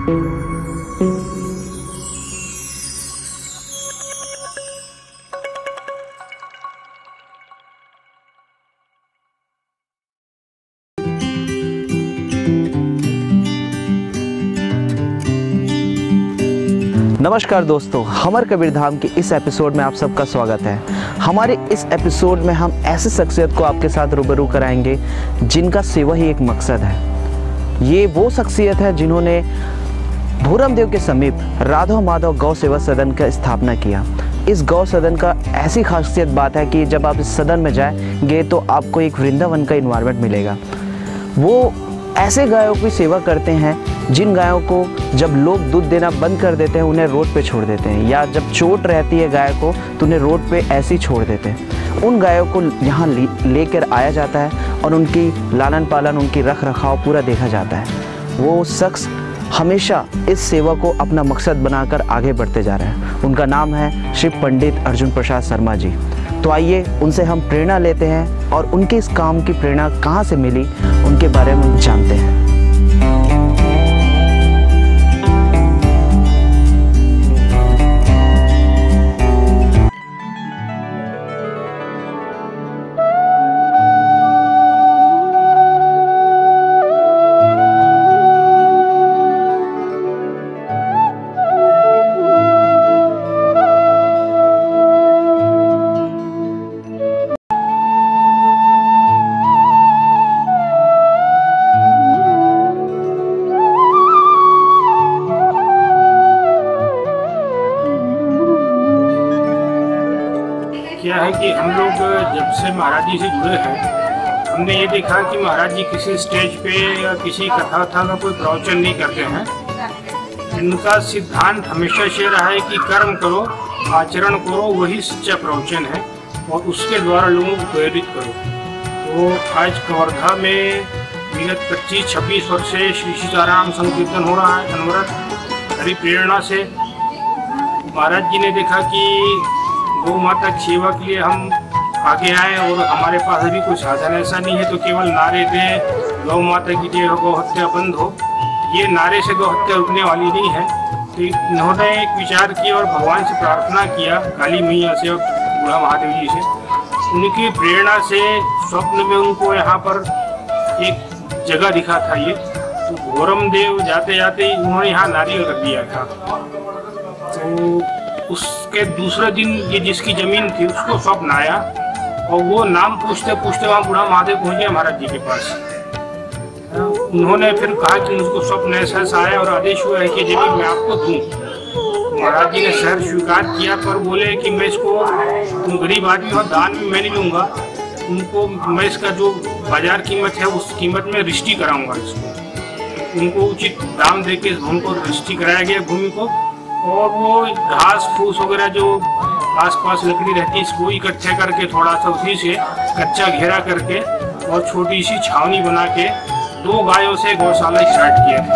नमस्कार दोस्तों, हमर कबीर धाम के इस एपिसोड में आप सबका स्वागत है। हमारे इस एपिसोड में हम ऐसे शख्सियत को आपके साथ रूबरू कराएंगे जिनका सेवा ही एक मकसद है। ये वो शख्सियत है जिन्होंने भूरम देव के समीप राधा माधव गौ सेवा सदन का स्थापना किया। इस गौ सदन का ऐसी खासियत बात है कि जब आप इस सदन में जाएंगे तो आपको एक वृंदावन का इन्वायरमेंट मिलेगा। वो ऐसे गायों की सेवा करते हैं जिन गायों को जब लोग दूध देना बंद कर देते हैं उन्हें रोड पे छोड़ देते हैं, या जब चोट रहती है गाय को तो उन्हें रोड पे ऐसे ही छोड़ देते हैं। उन गायों को यहाँ लेकर आया जाता है और उनकी लालन पालन, उनकी रख रखाव पूरा देखा जाता है। वो शख्स हमेशा इस सेवा को अपना मकसद बनाकर आगे बढ़ते जा रहे हैं। उनका नाम है श्री पंडित अर्जुन प्रसाद शर्मा जी। तो आइए उनसे हम प्रेरणा लेते हैं और उनके इस काम की प्रेरणा कहाँ से मिली उनके बारे में जानते हैं। क्या है कि हम लोग जब से महाराज जी से जुड़े हैं, हमने ये देखा कि महाराज जी किसी स्टेज पे या किसी कथा का कोई प्रवचन नहीं करते हैं। इनका सिद्धांत हमेशा से रहा है कि कर्म करो, आचरण करो, वही सच्चा प्रवचन है और उसके द्वारा लोगों को प्रेरित करो। तो आज कवर्धा में विगत 25-26 वर्ष से श्री सीताराम संकीर्तन हो रहा है अनवरत। हरि प्रेरणा से महाराज जी ने देखा कि गौ माता की सेवा के लिए हम आगे आए और हमारे पास अभी कोई साधन ऐसा नहीं है तो केवल नारे दे गौ माता की जय हो, गौ हत्या बंद हो, ये नारे से गौ हत्या रुकने वाली नहीं है। तो इन्होंने एक विचार किया और भगवान से प्रार्थना किया, काली मैया से और बूढ़ा महादेव जी से। उनकी प्रेरणा से स्वप्न में उनको यहाँ पर एक जगह दिखा था। ये तो भूरम देव जाते जाते उन्होंने यहाँ नारियल रख दिया था। तो उसके दूसरे दिन ये जिसकी जमीन थी उसको स्वप्न आया और वो नाम पूछते पूछते वहाँ बूढ़ा महादेव पहुँच गया महाराज जी के पास। उन्होंने फिर कहा कि मुझको स्वप्न ऐसा आया और आदेश हुआ है कि जमीन मैं आपको दूँ। महाराज जी ने शहर स्वीकार किया पर बोले कि मैं इसको, तुम गरीब आदमी हो, दान में मैं नहीं लूँगा, उनको मैं इसका जो बाजार कीमत है उस कीमत में रजिस्ट्री कराऊँगा इसको। उनको उचित दाम दे के इस भूमि को रजिस्ट्री कराया गया भूमि को, और वो घास फूस वगैरह जो आसपास लकड़ी रहती है इसको इकट्ठे करके थोड़ा सा उसी से कच्चा घेरा करके और छोटी सी छावनी बना के 2 गायों से गौशाला स्टार्ट किया था।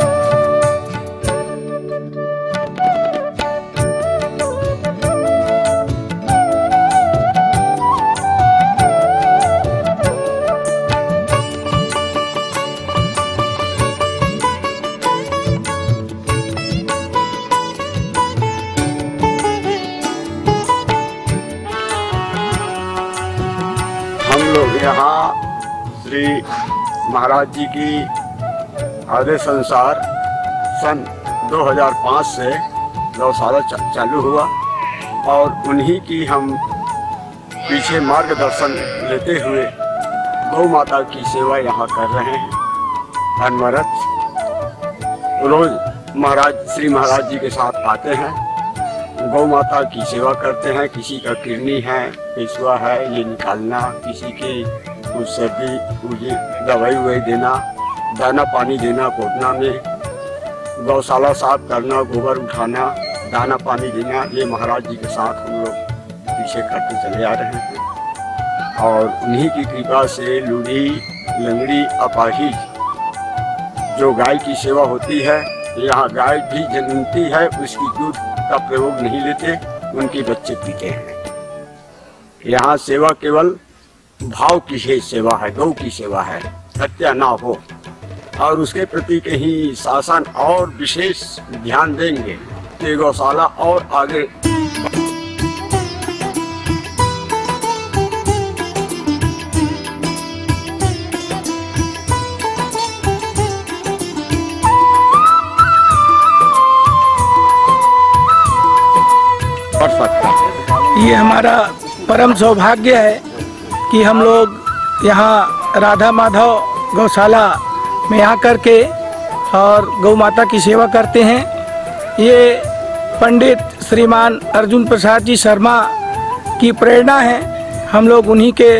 यहाँ श्री महाराज जी की आदेश अनुसार सन 2005 से गौशाला चालू हुआ और उन्हीं की हम पीछे मार्गदर्शन लेते हुए गौ माता की सेवा यहाँ कर रहे हैं अनवरत। रोज श्री महाराज जी के साथ आते हैं, गौ माता की सेवा करते हैं। किसी का किडनी है, पेशवा है, ये निकालना, किसी की कुछ सर्दी दवाई ववाई देना, दाना पानी देना, कोटना में गौशाला साफ करना, गोबर उठाना, दाना पानी देना, ये महाराज जी के साथ हम लोग पीछे करते चले आ रहे हैं। और उन्हीं की कृपा से लूढ़ी, लंगड़ी, अपाहिज जो गाय की सेवा होती है, यहाँ गाय भी जन्मती है, उसकी दूध का प्रयोग नहीं लेते, उनके बच्चे पीते हैं। यहाँ सेवा केवल भाव की ही सेवा है, गौ की सेवा है, हत्या ना हो। और उसके प्रति कहीं शासन और विशेष ध्यान देंगे तो गौशाला और आगे। ये हमारा परम सौभाग्य है कि हम लोग यहाँ राधा माधव गौशाला में आकर के और गौ माता की सेवा करते हैं। ये पंडित श्रीमान अर्जुन प्रसाद जी शर्मा की प्रेरणा है। हम लोग उन्हीं के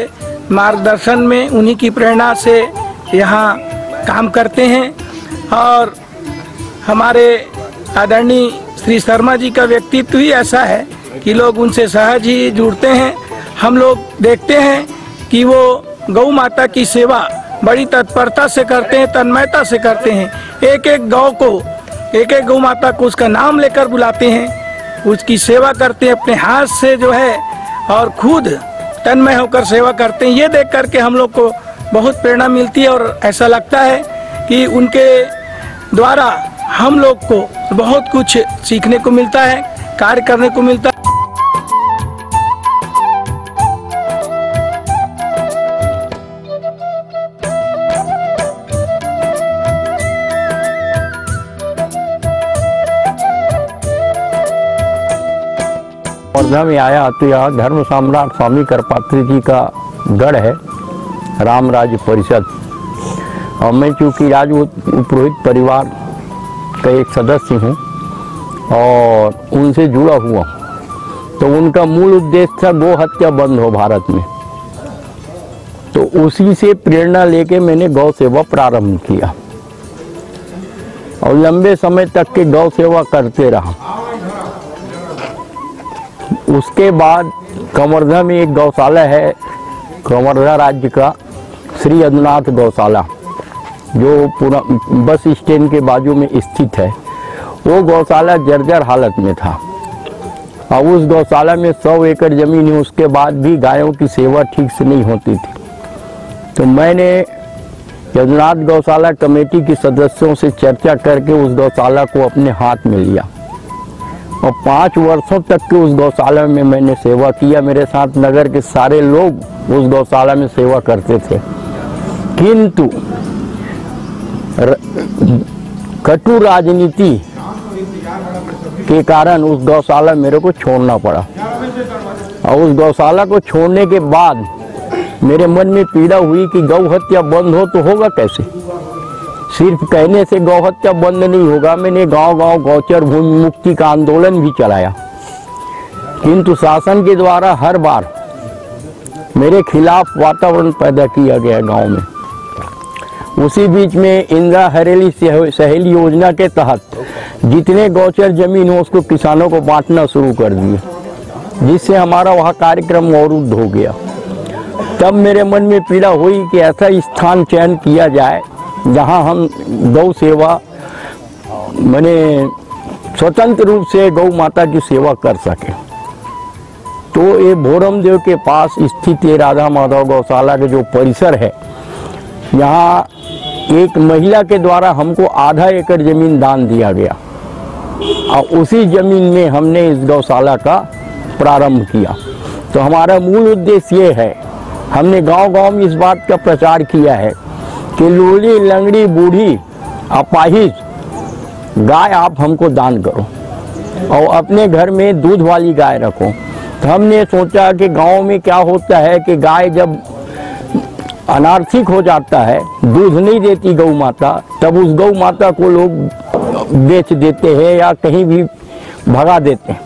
मार्गदर्शन में, उन्हीं की प्रेरणा से यहाँ काम करते हैं। और हमारे आदरणीय श्री शर्मा जी का व्यक्तित्व ही ऐसा है कि लोग उनसे सहज ही जुड़ते हैं। हम लोग देखते हैं कि वो गौ माता की सेवा बड़ी तत्परता से करते हैं, तन्मयता से करते हैं। एक एक गौ को, एक एक गौ माता को उसका नाम लेकर बुलाते हैं, उसकी सेवा करते हैं अपने हाथ से जो है, और खुद तन्मय होकर सेवा करते हैं। ये देख करके हम लोग को बहुत प्रेरणा मिलती है और ऐसा लगता है कि उनके द्वारा हम लोग को बहुत कुछ सीखने को मिलता है, कार्य करने को मिलता है। वर्धा में आया तो यहाँ धर्म सम्राट स्वामी करपात्री जी का गढ़ है, राम राज्य परिषद। और मैं चूँकि राजपुरोहित परिवार का एक सदस्य हूँ और उनसे जुड़ा हुआ, तो उनका मूल उद्देश्य था गौ हत्या बंद हो भारत में। तो उसी से प्रेरणा लेके मैंने गौ सेवा प्रारंभ किया और लंबे समय तक के गौ सेवा करते रहा। उसके बाद कवर्धा में एक गौशाला है, कवर्धा राज्य का श्री अदुनाथ गौशाला, जो पूरा बस स्टैंड के बाजू में स्थित है। वो गौशाला जर्जर हालत में था और उस गौशाला में 100 एकड़ जमीन है। उसके बाद भी गायों की सेवा ठीक से नहीं होती थी। तो मैंने अदुनाथ गौशाला कमेटी के सदस्यों से चर्चा करके उस गौशाला को अपने हाथ में लिया और 5 वर्षों तक के उस गौशाला में मैंने सेवा किया। मेरे साथ नगर के सारे लोग उस गौशाला में सेवा करते थे, किंतु कटु राजनीति के कारण उस गौशाला मेरे को छोड़ना पड़ा। और उस गौशाला को छोड़ने के बाद मेरे मन में पीड़ा हुई कि गौ हत्या बंद हो तो होगा कैसे। सिर्फ कहने से गौ हत्या बंद नहीं होगा। मैंने गांव-गांव गौचर भूमि मुक्ति का आंदोलन भी चलाया, किंतु शासन के द्वारा हर बार मेरे खिलाफ वातावरण पैदा किया गया गांव में। उसी बीच में इंदिरा हरेली सहेली योजना के तहत जितने गौचर जमीन हो उसको किसानों को बांटना शुरू कर दिए, जिससे हमारा वहाँ कार्यक्रम अवरुद्ध हो गया। तब मेरे मन में पीड़ा हुई कि ऐसा स्थान चयन किया जाए जहाँ हम गौ सेवा मैंने स्वतंत्र रूप से गौ माता की सेवा कर सके। तो ये भोरम देव के पास स्थित ये राधा माधव गौशाला के जो परिसर है, यहाँ एक महिला के द्वारा हमको आधा एकड़ जमीन दान दिया गया और उसी जमीन में हमने इस गौशाला का प्रारंभ किया। तो हमारा मूल उद्देश्य ये है, हमने गांव-गांव में इस बात का प्रचार किया है कि लूली, लंगड़ी, बूढ़ी, अपाहिज गाय आप हमको दान करो और अपने घर में दूध वाली गाय रखो। तो हमने सोचा कि गांव में क्या होता है कि गाय जब अनार्थिक हो जाता है, दूध नहीं देती गौ माता, तब उस गौ माता को लोग बेच देते हैं या कहीं भी भगा देते हैं।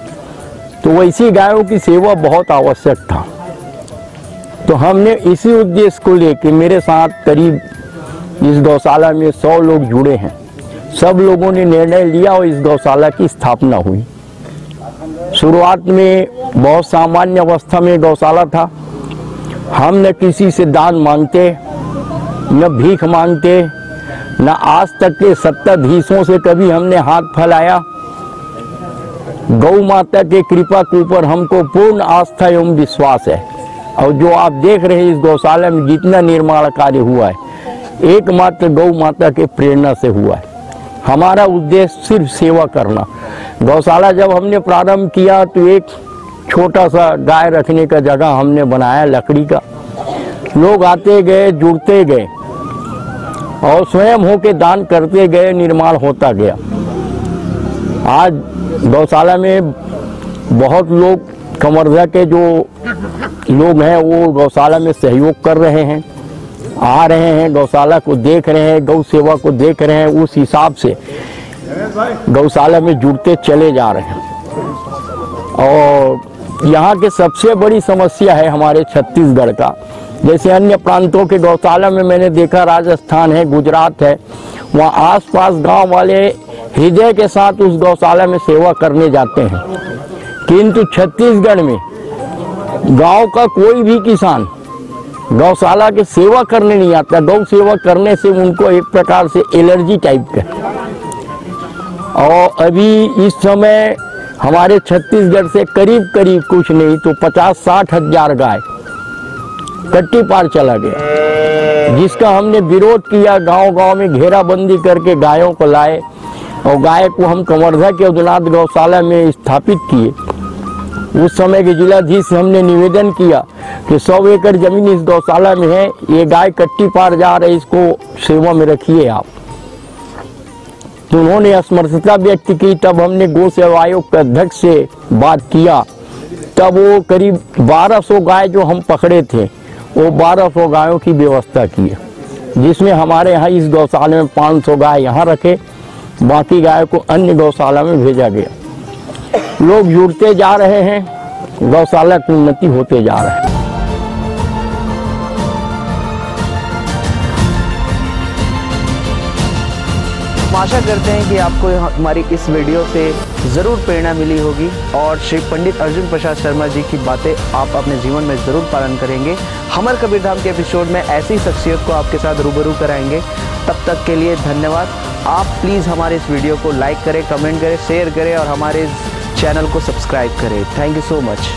तो वैसी गायों की सेवा बहुत आवश्यक था। तो हमने इसी उद्देश्य को लेकर मेरे साथ करीब इस गौशाला में 100 लोग जुड़े हैं। सब लोगों ने निर्णय लिया और इस गौशाला की स्थापना हुई। शुरुआत में बहुत सामान्य अवस्था में गौशाला था। हम न किसी से दान मांगते, न भीख मांगते, न आज तक के सत्ताधीशों से कभी हमने हाथ फैलाया। गौ माता के कृपा के ऊपर हमको पूर्ण आस्था एवं विश्वास है। और जो आप देख रहे हैं इस गौशाला में जितना निर्माण कार्य हुआ है, एकमात्र गौ माता के प्रेरणा से हुआ है। हमारा उद्देश्य सिर्फ सेवा करना। गौशाला जब हमने प्रारंभ किया तो एक छोटा सा गाय रखने का जगह हमने बनाया लकड़ी का। लोग आते गए, जुड़ते गए और स्वयं होके दान करते गए, निर्माण होता गया। आज गौशाला में बहुत लोग कमरजा के जो लोग हैं वो गौशाला में सहयोग कर रहे हैं, आ रहे हैं, गौशाला को देख रहे हैं, गौ सेवा को देख रहे हैं, उस हिसाब से गौशाला में जुड़ते चले जा रहे हैं। और यहाँ के सबसे बड़ी समस्या है हमारे छत्तीसगढ़ का, जैसे अन्य प्रांतों के गौशाला में मैंने देखा, राजस्थान है, गुजरात है, वहाँ आसपास गांव वाले हृदय के साथ उस गौशाला में सेवा करने जाते हैं, किंतु छत्तीसगढ़ में गांव का कोई भी किसान गौशाला के सेवा करने नहीं आता। गौ सेवा करने से उनको एक प्रकार से एलर्जी टाइप का। और अभी इस समय हमारे छत्तीसगढ़ से करीब करीब कुछ नहीं तो 50-60 हजार गाय कट्टी पार चला गया, जिसका हमने विरोध किया। गांव-गांव में घेराबंदी करके गायों को लाए और गाय को हम कमरधा के उदनाथ गौशाला में स्थापित किए। उस समय के जिलाधीश से हमने निवेदन किया कि 100 एकड़ जमीन इस गौशाला में है, ये गाय कट्टी पार जा रही, इसको सेवा में रखिए आप। तो उन्होंने असमर्थता व्यक्त की। तब हमने गौ सेवा आयोग के अध्यक्ष से बात किया, तब वो करीब 1200 गाय जो हम पकड़े थे वो 1200 गायों की व्यवस्था की, जिसमें हमारे यहाँ इस गौशाला में 500 गाय यहाँ रखे, बाकी गाय को अन्य गौशाला में भेजा गया। लोग जुड़ते जा रहे हैं, गौशाला की उन्नति होते जा रहा है। हम आशा करते हैं कि आपको हमारी इस वीडियो से ज़रूर प्रेरणा मिली होगी और श्री पंडित अर्जुन प्रसाद शर्मा जी की बातें आप अपने जीवन में ज़रूर पालन करेंगे। हमर कबीरधाम के एपिसोड में ऐसी शख्सियत को आपके साथ रूबरू कराएंगे। तब तक के लिए धन्यवाद। आप प्लीज़ हमारे इस वीडियो को लाइक करें, कमेंट करें, शेयर करें और हमारे चैनल को सब्सक्राइब करें। Thank you so much.